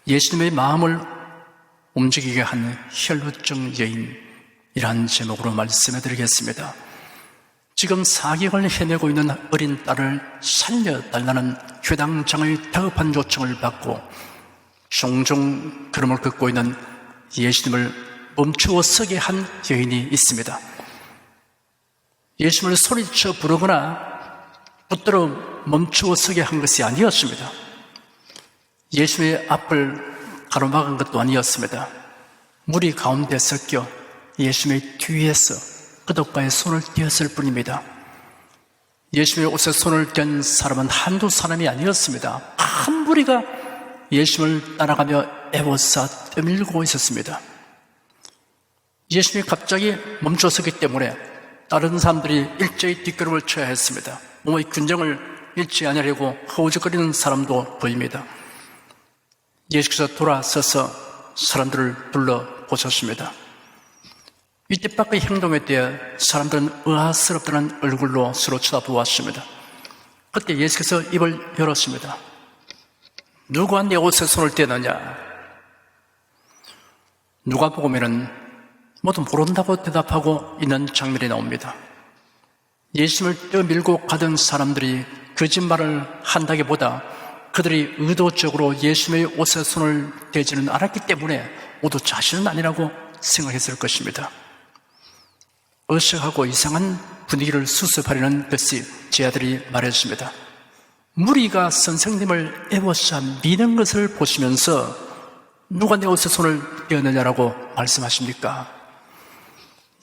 예수님의 마음을 움직이게 한 혈루증 여인이라는 제목으로 말씀해 드리겠습니다. 지금 사경을 헤매고 있는 어린 딸을 살려달라는 회당장의 다급한 요청을 받고 종종 걸음을 걷고 있는 예수님을 멈추어 서게 한 여인이 있습니다. 예수님을 소리쳐 부르거나 붙들어 멈추어 서게 한 것이 아니었습니다. 예수의 앞을 가로막은 것도 아니었습니다. 무리 가운데 섞여 예수님의 뒤에서 그독과의 손을 떼었을 뿐입니다. 예수님의 옷에 손을 댄 사람은 한두 사람이 아니었습니다. 한 무리가 예수님을 따라가며 애워싸 떠밀고 있었습니다. 예수님이 갑자기 멈춰서기 때문에 다른 사람들이 일제히 뒷걸음을 쳐야 했습니다. 몸의 균형을 잃지 않으려고 허우적거리는 사람도 보입니다. 예수께서 돌아서서 사람들을 둘러보셨습니다. 이때 밖의 행동에 대해 사람들은 의아스럽다는 얼굴로 서로 쳐다보았습니다. 그때 예수께서 입을 열었습니다. 누가 내 옷에 손을 떼느냐? 누가복음에는 모두 모른다고 대답하고 있는 장면이 나옵니다. 예수님을 떠밀고 가던 사람들이 거짓말을 한다기보다 그들이 의도적으로 예수님의 옷에 손을 대지는 않았기 때문에 모두 자신은 아니라고 생각했을 것입니다. 어색하고 이상한 분위기를 수습하려는 듯이 제자들이 말했습니다. 무리가 선생님을 애워싸 미는 것을 보시면서 누가 내 옷에 손을 떼었느냐라고 말씀하십니까?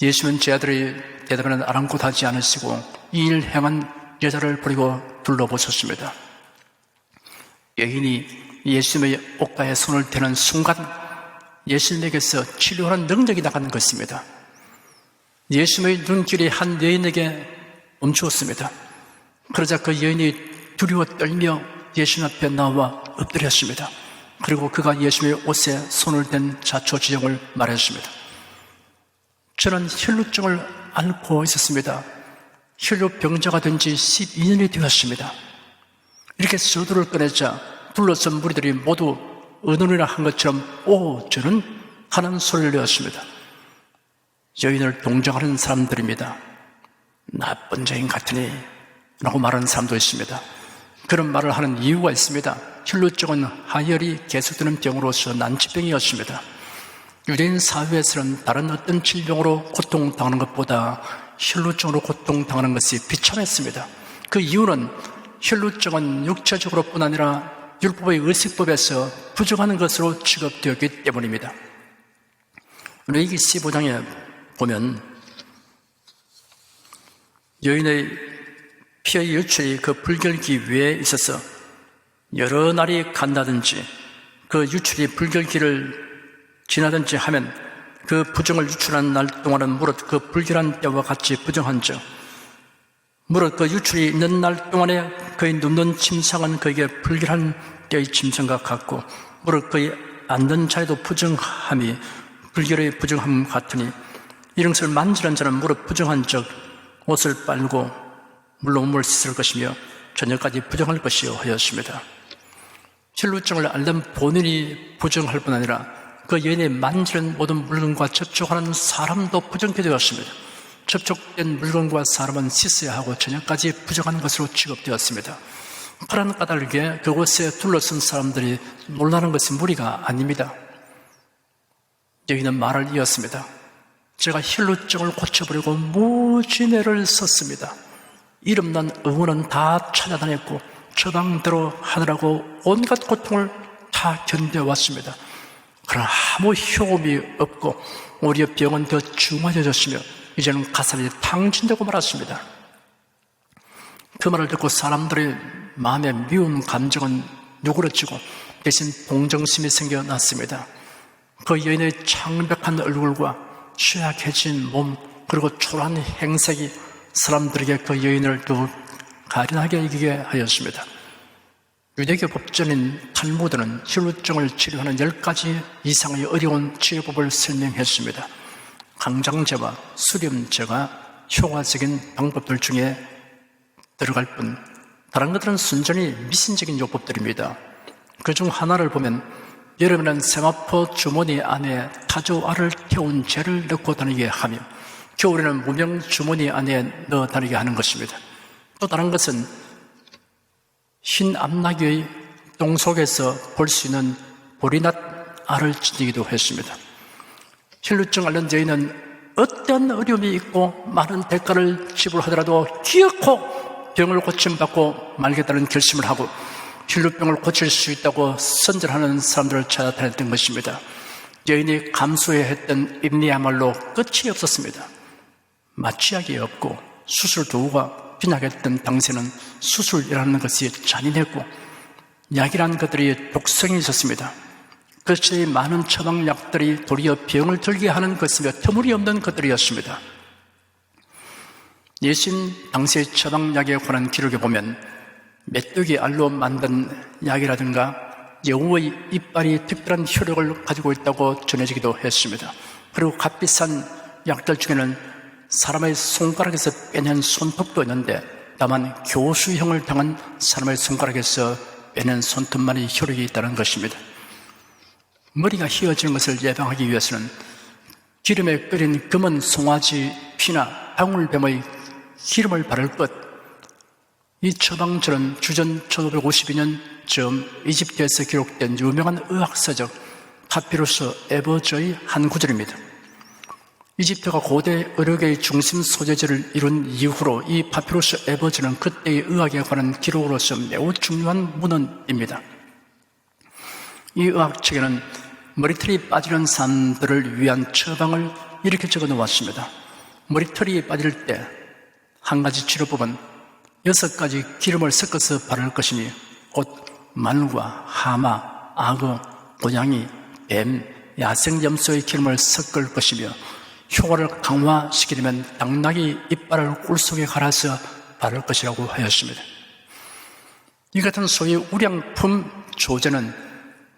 예수님은 제자들의 대답에는 아랑곳하지 않으시고 이 일을 행한 여자를 버리고 둘러보셨습니다. 여인이 예수님의 옷가에 손을 대는 순간 예수님에게서 치료하는 능력이 나가는 것입니다. 예수님의 눈길이 한 여인에게 멈추었습니다. 그러자 그 여인이 두려워 떨며 예수님 앞에 나와 엎드렸습니다. 그리고 그가 예수님의 옷에 손을 댄 자초지종을 말했습니다. 저는 혈루증을 앓고 있었습니다. 혈루병자가 된 지 12년이 되었습니다. 이렇게 서두를 꺼내자 둘러선 무리들이 모두 의논이나 한 것처럼 오 저는 하는 소리를 내었습니다. 여인을 동정하는 사람들입니다. 나쁜 자인 같으니 라고 말하는 사람도 있습니다. 그런 말을 하는 이유가 있습니다. 혈루증은 하혈이 계속되는 병으로서 난치병이었습니다. 유대인 사회에서는 다른 어떤 질병으로 고통당하는 것보다 혈루증으로 고통당하는 것이 비참했습니다. 그 이유는 혈루증은 육체적으로 뿐 아니라 율법의 의식법에서 부정하는 것으로 취급되었기 때문입니다. 레위기 15장에 보면 여인의 피의 유출이 그 불결기 위에 있어서 여러 날이 간다든지 그 유출이 불결기를 지나든지 하면 그 부정을 유출한 날 동안은 무릇 그 불결한 때와 같이 부정한 즉 무릇 그 유출이 있는 날 동안에 그의 눕는 침상은 그에게 불결한 때의 침상과 같고 무릇 그의 앉는 자리도 부정함이 불결의 부정함 같으니 이런 것을 만지는 자는 무릇 부정한 즉 옷을 빨고 물로 몸을 씻을 것이며 저녁까지 부정할 것이요 하였습니다. 혈루증을 앓는 본인이 부정할 뿐 아니라 그 여인의 만지는 모든 물건과 접촉하는 사람도 부정케 되었습니다. 접촉된 물건과 사람은 씻어야 하고 저녁까지 부정한 것으로 취급되었습니다. 그런 까닭에 그곳에 둘러선 사람들이 놀라는 것이 무리가 아닙니다. 여인은 말을 이었습니다. 제가 혈루증을 고쳐버리고 무지내를 썼습니다. 이름난 의원은 다 찾아다녔고 처방대로 하느라고 온갖 고통을 다 견뎌왔습니다. 그러나 아무 효험이 없고 오히려 병은 더 중화져졌으며 이제는 가살이 탕진되고 말았습니다. 그 말을 듣고 사람들의 마음에 미운 감정은 누그러지고 대신 동정심이 생겨났습니다. 그 여인의 창백한 얼굴과 쇠약해진 몸 그리고 초라한 행색이 사람들에게 그 여인을 더욱 가련하게 여기게 하였습니다. 유대교 법전인 탈무드는 혈루증을 치료하는 10가지 이상의 어려운 치료법을 설명했습니다. 강장제와 수렴제가 효과적인 방법들 중에 들어갈 뿐 다른 것들은 순전히 미신적인 요법들입니다. 그중 하나를 보면 여름에는 세마포 주머니 안에 타조알을 태운 재를 넣고 다니게 하며 겨울에는 무명 주머니 안에 넣어 다니게 하는 것입니다. 또 다른 것은 흰 암나귀의 똥 속에서 볼 수 있는 보리낫 알을 지니기도 했습니다. 혈루증 앓는 여인은 어떤 어려움이 있고 많은 대가를 지불하더라도 기어코 병을 고침받고 말겠다는 결심을 하고 혈루병을 고칠 수 있다고 선전하는 사람들을 찾아다녔던 것입니다. 여인이 감수해야 했던 인내야말로 끝이 없었습니다. 마취약이 없고 수술 도구가 빈약했던 당시에는 수술이라는 것이 잔인했고 약이라는 것들이 독성이 있었습니다. 그 시대의 많은 처방약들이 도리어 병을 들게 하는 것이며 터무니없는 것들이었습니다. 예수님 당시의 처방약에 관한 기록에 보면 메뚜기 알로 만든 약이라든가 여우의 이빨이 특별한 효력을 가지고 있다고 전해지기도 했습니다. 그리고 값비싼 약들 중에는 사람의 손가락에서 빼낸 손톱도 있는데 다만 교수형을 당한 사람의 손가락에서 빼낸 손톱만이 효력이 있다는 것입니다. 머리가 휘어지는 것을 예방하기 위해서는 기름에 끓인 검은 송아지 피나 방울뱀의 기름을 바를 것, 이 처방전은 주전 1552년쯤 이집트에서 기록된 유명한 의학서적 파피루스 에버저의 한 구절입니다. 이집트가 고대 의료계의 중심 소재지를 이룬 이후로 이 파피루스 에버저는 그때의 의학에 관한 기록으로서 매우 중요한 문헌입니다. 이 의학책에는 머리털이 빠지는 사람들을 위한 처방을 이렇게 적어 놓았습니다. 머리털이 빠질 때 한 가지 치료법은 6가지 기름을 섞어서 바를 것이니 곧 마늘과 하마, 악어, 고양이, 뱀, 야생염소의 기름을 섞을 것이며 효과를 강화시키려면 당나귀 이빨을 꿀 속에 갈아서 바를 것이라고 하였습니다. 이 같은 소위 우량품 조제는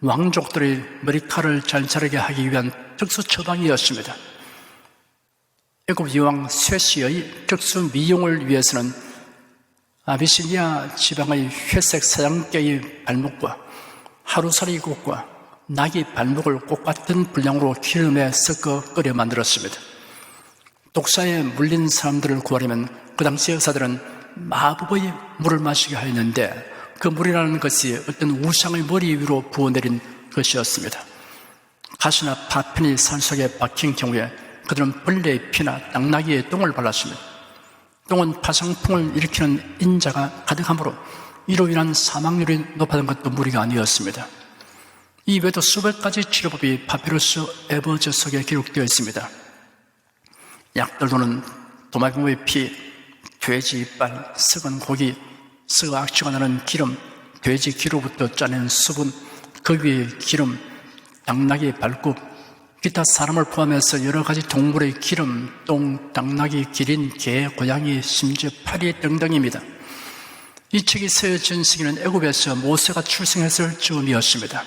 왕족들의 머리칼을 잘 자르게 하기 위한 특수 처방이었습니다. 애굽 여왕 쇠시의 특수 미용을 위해서는 아비시니아 지방의 회색 사냥개의 발목과 하루살이 곡과 낙이 발목을 꼭 같은 분량으로 기름에 섞어 끓여 만들었습니다. 독사에 물린 사람들을 구하려면 그 당시 의사들은 마법의 물을 마시게 하였는데 그 물이라는 것이 어떤 우상의 머리 위로 부어내린 것이었습니다. 가시나 파편이 산속에 박힌 경우에 그들은 벌레의 피나 당나귀의 똥을 발랐습니다. 똥은 파상풍을 일으키는 인자가 가득하므로 이로 인한 사망률이 높았던 것도 무리가 아니었습니다. 이 외에도 수백 가지 치료법이 파피루스 에버저 속에 기록되어 있습니다. 약들로는 도마뱀의 피, 돼지 이빨, 썩은 고기, 썩어 악취가 나는 기름, 돼지 기로부터 짜낸 수분, 그 위에 기름, 당나귀의 발굽, 기타 사람을 포함해서 여러 가지 동물의 기름, 똥, 당나귀, 기린, 개, 고양이, 심지어 파리 등등입니다. 이 책이 쓰여진 시기는 애굽에서 모세가 출생했을 즈음이었습니다.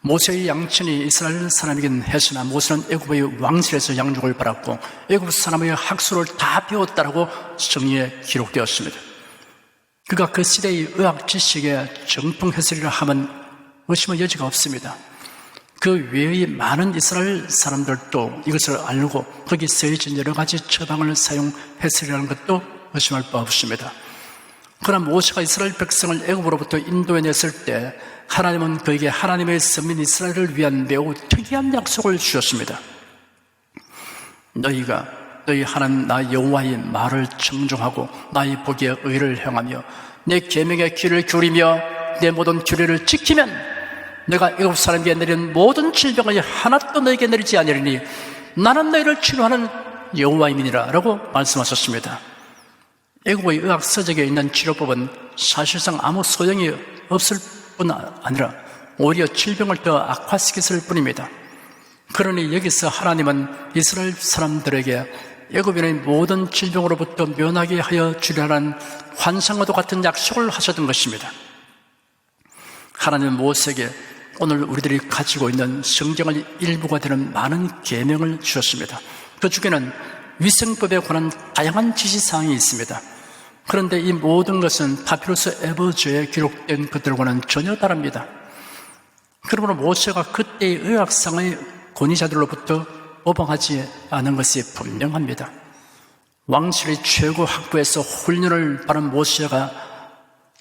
모세의 양친이 이스라엘 사람이긴 했으나 모세는 애굽의 왕실에서 양육을 받았고 애굽 사람의 학술을 다 배웠다라고 성경에 기록되었습니다. 그가 그 시대의 의학 지식의 정통 해설이라 하면 의심의 여지가 없습니다. 그 외의 많은 이스라엘 사람들도 이것을 알고 거기 쓰여진 여러 가지 처방을 사용했으리라는 것도 의심할 바 없습니다. 그러나 모세가 이스라엘 백성을 애굽으로부터 인도해냈을 때 하나님은 그에게 하나님의 선민 이스라엘을 위한 매우 특이한 약속을 주셨습니다. 너희가 너희 하나님 나 여호와의 말을 청종하고 나의 보기에 의를 행하며 내 계명의 귀를 기울이며 내 모든 규례를 지키면 내가 애굽 사람에게 내린 모든 질병을 하나도 너에게 내리지 아니하리니 나는 너희를 치료하는 여호와임이니라 라고 말씀하셨습니다. 애굽의 의학서적에 있는 치료법은 사실상 아무 소용이 없을 뿐 아니라 오히려 질병을 더 악화시켰을 뿐입니다. 그러니 여기서 하나님은 이스라엘 사람들에게 애굽인의 모든 질병으로부터 면하게 하여 주려는 환상과도 같은 약속을 하셨던 것입니다. 하나님은 모세에게 오늘 우리들이 가지고 있는 성경의 일부가 되는 많은 계명을 주셨습니다. 그 중에는 위생법에 관한 다양한 지시사항이 있습니다. 그런데 이 모든 것은 파피루스 에버저에 기록된 것들과는 전혀 다릅니다. 그러므로 모세가 그때의 의학상의 권위자들로부터 모방하지 않은 것이 분명합니다. 왕실의 최고 학부에서 훈련을 받은 모세가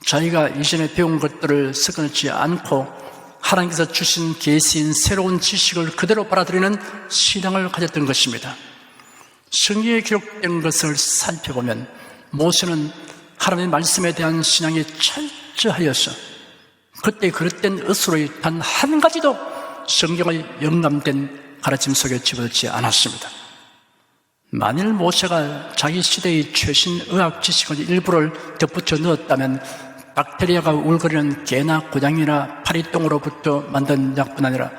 자기가 이전에 배운 것들을 섞어놓지 않고 하나님께서 주신 계시인 새로운 지식을 그대로 받아들이는 신앙을 가졌던 것입니다. 성경에 기록된 것을 살펴보면 모세는 하나님의 말씀에 대한 신앙이 철저하여서 그때 그릇된 의수로 단 한 가지도 성경의 영감된 가르침 속에 집어넣지 않았습니다. 만일 모세가 자기 시대의 최신 의학 지식의 일부를 덧붙여 넣었다면 박테리아가 울거리는 개나 고양이나 파리똥으로부터 만든 약뿐 아니라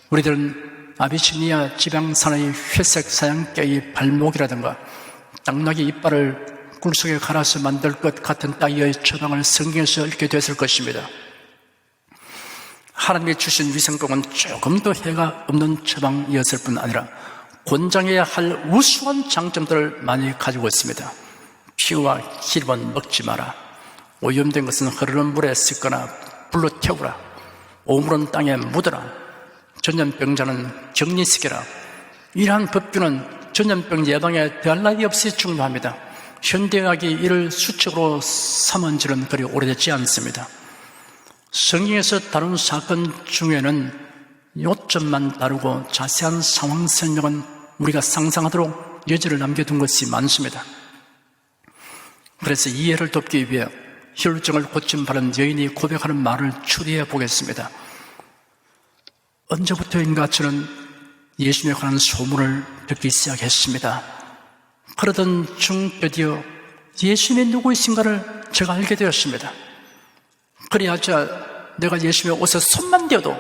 우리들은 아비시니아 지방산의 회색 사냥개의 발목이라든가 당나귀 이빨을 꿀속에 갈아서 만들 것 같은 따위의 처방을 성경에서 읽게 됐을 것입니다. 하나님이 주신 위생법은 조금도 해가 없는 처방이었을 뿐 아니라 권장해야 할 우수한 장점들을 많이 가지고 있습니다. 피와 기름은 먹지 마라. 오염된 것은 흐르는 물에 씻거나 불로 태우라. 오물은 땅에 묻어라. 전염병자는 격리시켜라. 이러한 법규는 전염병 예방에 더할 나위 없이 중요합니다. 현대의학이 이를 수칙으로 삼은 지는 그리 오래되지 않습니다. 성경에서 다룬 사건 중에는 요점만 다루고 자세한 상황 설명은 우리가 상상하도록 여지를 남겨둔 것이 많습니다. 그래서 이해를 돕기 위해 혈루증을 고침받은 여인이 고백하는 말을 추리해 보겠습니다. 언제부터인가 저는 예수님에 관한 소문을 듣기 시작했습니다. 그러던 중 드디어 예수님이 누구이신가를 제가 알게 되었습니다. 그리하자 내가 예수님의 옷에 손만 대어도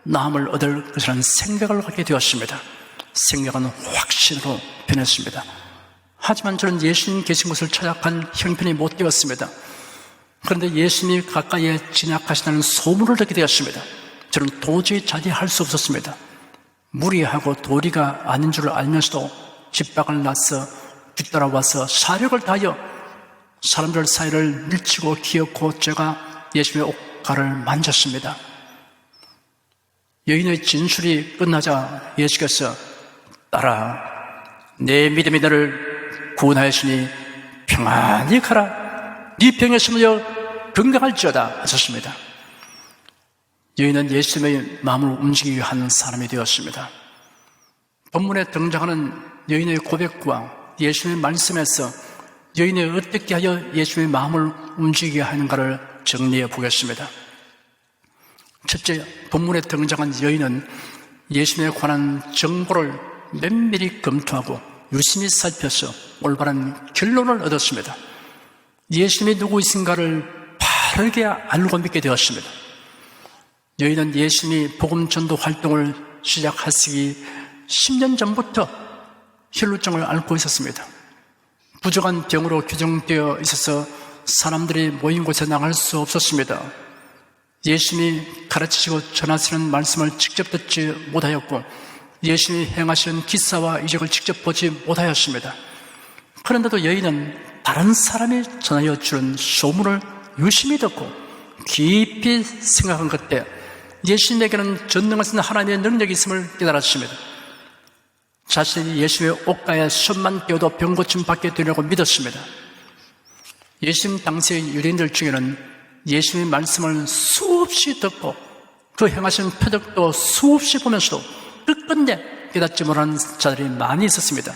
나음을 얻을 것이라는 생각을 갖게 되었습니다. 생각은 확신으로 변했습니다. 하지만 저는 예수님 계신 곳을 찾아갈 형편이 못 되었습니다. 그런데 예수님이 가까이에 진학하시다는 소문을 듣게 되었습니다. 저는 도저히 자제할 수 없었습니다. 무리하고 도리가 아닌 줄 알면서도 집박을 나서 뒤따라와서 사력을 다하여 사람들 사이를 밀치고 기어코 제가 예수님의 옷가를 만졌습니다. 여인의 진술이 끝나자 예수께서 따라 내 믿음이 너를 구원하였으니 평안히 가라. 네 병에 심으여 건강할지어다 하셨습니다. 여인은 예수님의 마음을 움직이게 하는 사람이 되었습니다. 본문에 등장하는 여인의 고백과 예수님의 말씀에서 여인이 어떻게 하여 예수님의 마음을 움직이게 하는가를 정리해 보겠습니다. 첫째, 본문에 등장한 여인은 예수님에 관한 정보를 면밀히 검토하고 유심히 살펴서 올바른 결론을 얻었습니다. 예수님이 누구이신가를 바르게 알고 믿게 되었습니다. 여인은 예수님이 복음 전도 활동을 시작하시기 10년 전부터 혈루증을 앓고 있었습니다. 부정한 병으로 규정되어 있어서 사람들이 모인 곳에 나갈 수 없었습니다. 예수님이 가르치시고 전하시는 말씀을 직접 듣지 못하였고 예수님이 행하시는 기사와 이적을 직접 보지 못하였습니다. 그런데도 여인은 다른 사람이 전하여 주는 소문을 유심히 듣고 깊이 생각한 그때 예수님에게는 전능하신 하나님의 능력이 있음을 깨달았습니다. 자신이 예수님의 옷가에 손만 떼어도 병 고침 받게 되려고 믿었습니다. 예수님 당시의 유대인들 중에는 예수님의 말씀을 수없이 듣고 그 행하신 표적도 수없이 보면서도 끝끝내 깨닫지 못하는 자들이 많이 있었습니다.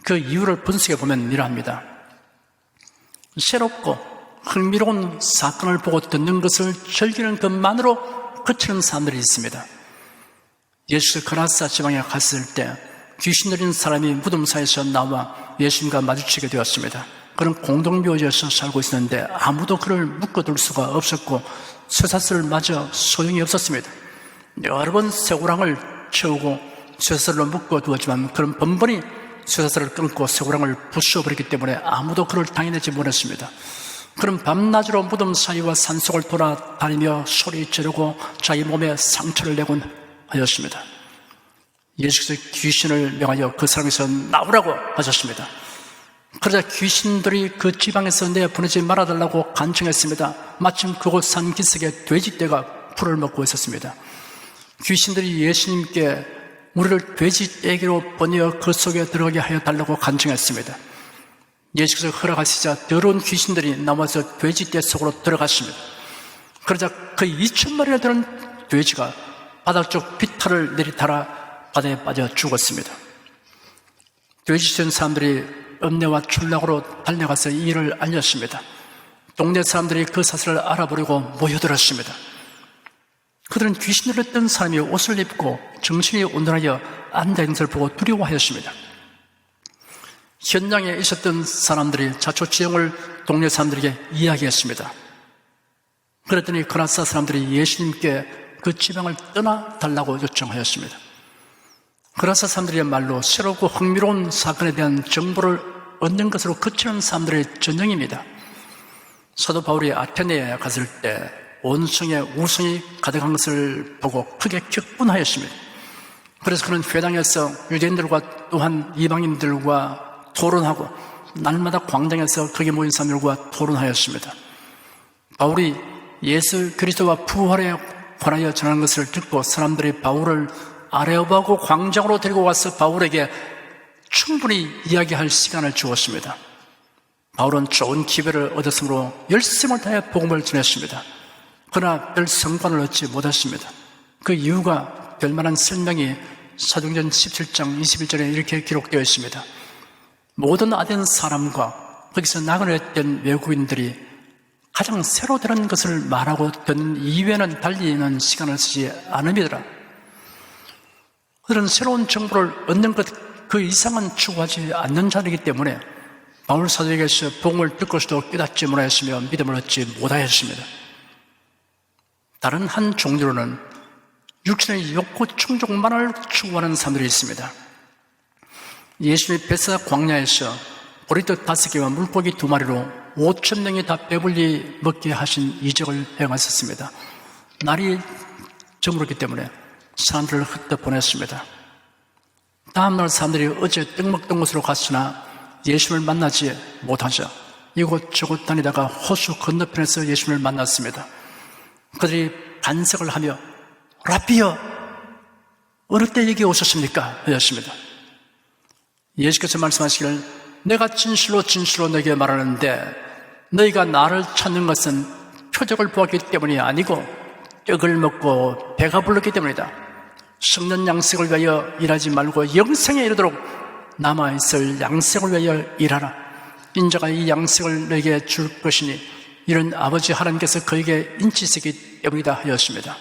그 이유를 분석해 보면 이러합니다. 새롭고 흥미로운 사건을 보고 듣는 것을 즐기는 것만으로 그치는 사람들이 있습니다. 예수께서 그라사 지방에 갔을 때 귀신 들린 사람이 무덤 사이에서 나와 예수님과 마주치게 되었습니다. 그는 공동묘지에서 살고 있었는데 아무도 그를 묶어둘 수가 없었고 쇠사슬을 맞아 소용이 없었습니다. 여러 번 쇠고랑을 채우고 쇠사슬로 묶어두었지만 그는 번번이 쇠사슬을 끊고 쇠고랑을 부숴버렸기 때문에 아무도 그를 당해내지 못했습니다. 그는 밤낮으로 무덤 사이와 산속을 돌아다니며 소리 지르고 자기 몸에 상처를 내곤 하였습니다. 예수께서 귀신을 명하여 그 사람에서 나오라고 하셨습니다. 그러자 귀신들이 그 지방에서 내보내지 말아달라고 간청했습니다. 마침 그곳 산기슭에 돼지떼가 풀을 먹고 있었습니다. 귀신들이 예수님께 우리를 돼지 떼기로 번여 그 속에 들어가게 하여 달라고 간청했습니다. 예수께서 허락하시자 더러운 귀신들이 나와서 돼지 떼 속으로 들어갔습니다. 그러자 그 2,000마리나 되는 돼지가 바닥 쪽 비탈을 내리타라 바다에 빠져 죽었습니다. 돼지된 사람들이 읍내와 촌락으로 달려가서 이 일을 알렸습니다. 동네 사람들이 그 사실을 알아보려고 모여들었습니다. 그들은 귀신을 했던 사람이 옷을 입고 정신이 온전하여 앉아있는 것을 보고 두려워하였습니다. 현장에 있었던 사람들이 자초지종을 동네 사람들에게 이야기했습니다. 그랬더니 그라사 사람들이 예수님께 그 지방을 떠나달라고 요청하였습니다. 그라사 사람들의 말로 새롭고 흥미로운 사건에 대한 정보를 얻는 것으로 그치는 사람들의 전형입니다. 사도 바울이 아테네에 갔을 때 온성에 우성이 가득한 것을 보고 크게 격분하였습니다. 그래서 그는 회당에서 유대인들과 또한 이방인들과 토론하고 날마다 광장에서 거기 모인 사람들과 토론하였습니다. 바울이 예수 그리스도와 부활에 관하여 전하는 것을 듣고 사람들이 바울을 아레오바고 광장으로 데리고 와서 바울에게 충분히 이야기할 시간을 주었습니다. 바울은 좋은 기회를 얻었으므로 열심을 다해 복음을 전했습니다. 그러나 별 성과를 얻지 못했습니다. 그 이유가 될 만한 설명이 사도행전 17장 21절에 이렇게 기록되어 있습니다. 모든 아덴 사람과 거기서 나그네였던 외국인들이 가장 새로 들은 것을 말하고 듣는 이외에는 달리는 시간을 쓰지 않음이더라. 그들은 새로운 정보를 얻는 것 그 이상은 추구하지 않는 자들이기 때문에 바울 사도에게서 복음을 듣고서도 깨닫지 못하였으며 믿음을 얻지 못하였습니다. 다른 한 종류로는 육신의 욕구 충족만을 추구하는 사람들이 있습니다. 예수님이 베스다 광야에서 보리떡 5개와 물고기 2마리로 5,000명이 다 배불리 먹게 하신 이적을 행하셨습니다. 날이 저물었기 때문에 사람들을 흩어 보냈습니다. 다음날 사람들이 어제 떡 먹던 곳으로 갔으나 예수님을 만나지 못하자 이곳저곳 다니다가 호수 건너편에서 예수님을 만났습니다. 그들이 반석을 하며 라비여 어느 때 여기 오셨습니까? 하였습니다. 예수께서 말씀하시기를 내가 진실로 진실로 너에게 말하는데 너희가 나를 찾는 것은 표적을 보았기 때문이 아니고 떡을 먹고 배가 불렀기 때문이다. 썩는 양식을 위하여 일하지 말고 영생에 이르도록 남아있을 양식을 위하여 일하라. 인자가 이 양식을 너에게 줄 것이니 이런 아버지 하나님께서 그에게 인치시기 때문이다 하였습니다.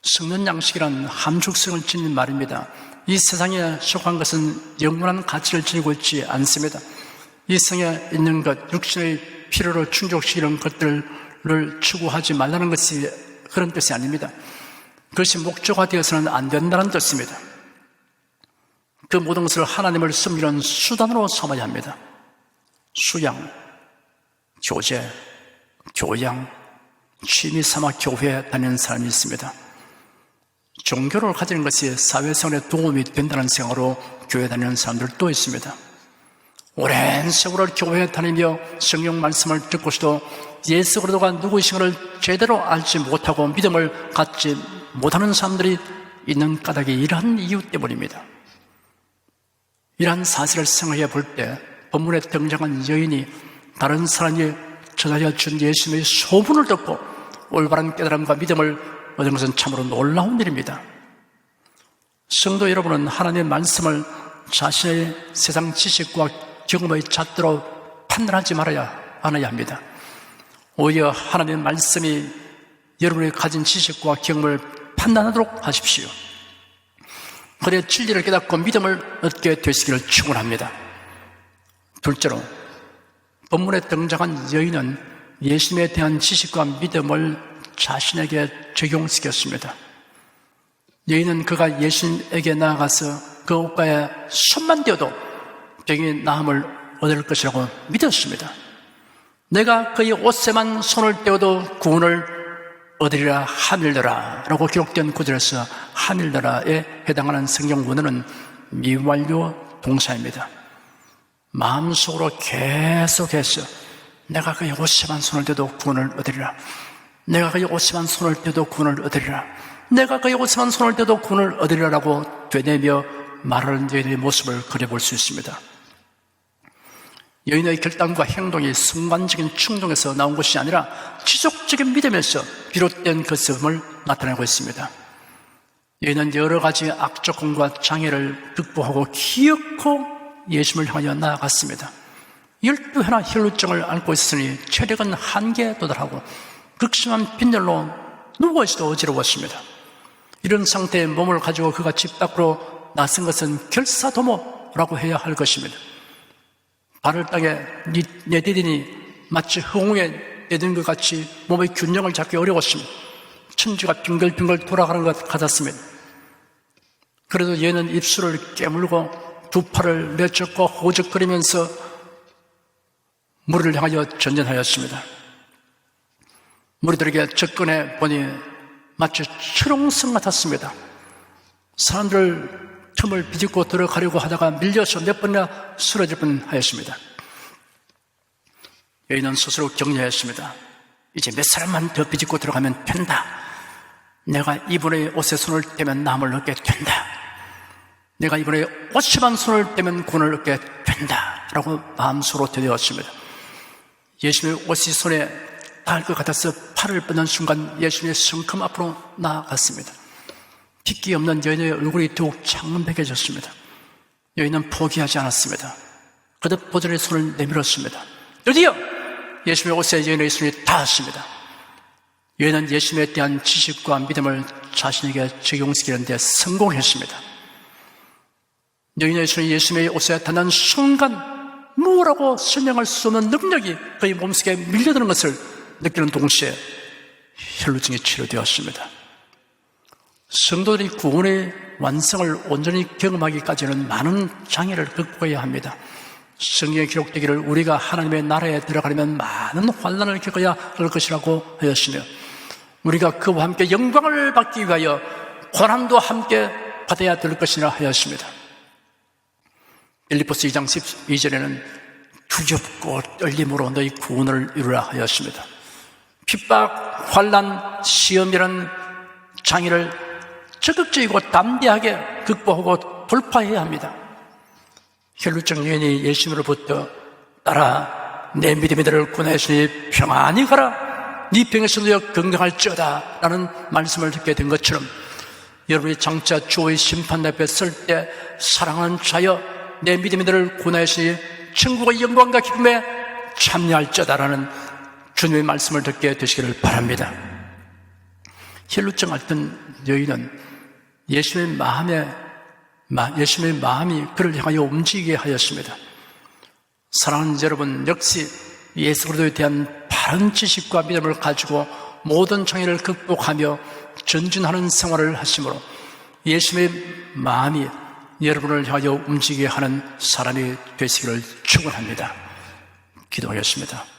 썩는 양식이란 함축성을 지닌 말입니다. 이 세상에 속한 것은 영원한 가치를 지니고 있지 않습니다. 이 세상에 있는 것, 육신의 필요를 충족시키는 것들을 추구하지 말라는 것이 그런 뜻이 아닙니다. 그것이 목적화되어서는 안 된다는 뜻입니다. 그 모든 것을 하나님을 섬기는 수단으로 삼아야 합니다. 수양, 교제, 교양, 취미 삼아 교회에 다니는 사람이 있습니다. 종교를 가지는 것이 사회생활에 도움이 된다는 생각으로 교회에 다니는 사람들도 있습니다. 오랜 세월을 교회에 다니며 성경 말씀을 듣고서도 예수 그리스도가 누구이신가를 제대로 알지 못하고 믿음을 갖지 못하는 사람들이 있는 까닭이 이러한 이유 때문입니다. 이러한 사실을 생각해 볼 때 본문에 등장한 여인이 다른 사람이 전하여 준 예수님의 소문을 듣고 올바른 깨달음과 믿음을 얻은 것은 참으로 놀라운 일입니다. 성도 여러분은 하나님의 말씀을 자신의 세상 지식과 경험의 잣대로 판단하지 않아야 합니다. 오히려 하나님의 말씀이 여러분이 가진 지식과 경험을 판단하도록 하십시오. 그래 진리를 깨닫고 믿음을 얻게 되시기를 축원합니다. 둘째로 본문에 등장한 여인은 예수님에 대한 지식과 믿음을 자신에게 적용시켰습니다. 여인은 그가 예수님에게 나아가서 그 옷가에 손만 대어도 병이 나음을 얻을 것이라고 믿었습니다. 내가 그의 옷에만 손을 떼어도 구원을 얻으리라 하밀더라 라고 기록된 구절에서 하밀더라에 해당하는 성경 원어는 미완료 동사입니다. 마음속으로 계속해서 내가 그의 옷에만 손을 대도 구원을 얻으리라, 내가 그의 옷에만 손을 떼도 구원을 얻으리라. 내가 그의 옷에만 손을 떼도 구원을 얻으리라라고 되뇌며 말하는 여인의 모습을 그려볼 수 있습니다. 여인의 결단과 행동이 순간적인 충동에서 나온 것이 아니라 지속적인 믿음에서 비롯된 것임을 나타내고 있습니다. 여인은 여러 가지 악조건과 장애를 극복하고 기어코 예수님을 향하여 나아갔습니다. 12회나 혈루증을 앓고 있으니 체력은 한계에 도달하고 극심한 빈혈로 누워있어도 어지러웠습니다. 이런 상태의 몸을 가지고 그가 집 밖으로 나선 것은 결사도모라고 해야 할 것입니다. 발을 땅에 내디디니 마치 흥웅에 내디는 것 같이 몸의 균형을 잡기 어려웠습니다. 천지가 빙글빙글 돌아가는 것 같았습니다. 그래도 얘는 입술을 깨물고 두 팔을 내쫓고 호적거리면서 무리를 향하여 전진하였습니다. 무리들에게 접근해 보니 마치 철옹성 같았습니다. 사람들 틈을 비집고 들어가려고 하다가 밀려서 몇 번이나 쓰러질 뻔하였습니다. 여인은 스스로 격려했습니다. 이제 몇 사람만 더 비집고 들어가면 된다. 내가 이분의 옷에 손을 떼면 남을 얻게 된다. 내가 이분의 옷에만 손을 떼면 구원을 얻게 된다. 라고 마음속으로 되었습니다. 예수님의 옷이 손에 닿을 것 같아서 팔을 뻗는 순간 예수님의 성큼 앞으로 나아갔습니다. 핏기 없는 여인의 얼굴이 더욱 창문백해졌습니다. 여인은 포기하지 않았습니다. 거듭 보절의 손을 내밀었습니다. 드디어 예수님의 옷에 여인의 손이 닿았습니다. 여인은 예수님에 대한 지식과 믿음을 자신에게 적용시키는 데 성공했습니다. 여인의 손이 예수님의 옷에 닿는 순간 뭐라고 설명할 수 없는 능력이 그의 몸속에 밀려드는 것을 느끼는 동시에 혈루증이 치료되었습니다. 성도들이 구원의 완성을 온전히 경험하기까지는 많은 장애를 극복해야 합니다. 성경에 기록되기를 우리가 하나님의 나라에 들어가려면 많은 환난을 겪어야 할 것이라고 하였으며 우리가 그와 함께 영광을 받기 위하여 고난도 함께 받아야 될 것이라 하였습니다. 빌립보서 2장 12절에는 두렵고 떨림으로 너희 구원을 이루라 하였습니다. 핍박, 환난, 시험이라는 장애를 적극적이고 담대하게 극복하고 돌파해야 합니다. 혈루증 여인이 예수님으로부터 따라 내 믿음이 너를 구원하였으니 평안히 가라 네 병에서 누워 건강할지어다 라는 말씀을 듣게 된 것처럼 여러분이 장차 주의 심판 앞에 설 때 사랑하는 자여 내 믿음이 너를 구원하였으니 천국의 영광과 기쁨에 참여할지어다 라는 주님의 말씀을 듣게 되시기를 바랍니다. 혈루증 앓던 여인은 예수님의 마음이 그를 향하여 움직이게 하였습니다. 사랑하는 여러분, 역시 예수 그리스도에 대한 바른 지식과 믿음을 가지고 모든 장애를 극복하며 전진하는 생활을 하심으로 예수님의 마음이 여러분을 향하여 움직이게 하는 사람이 되시기를 축원합니다. 기도하겠습니다.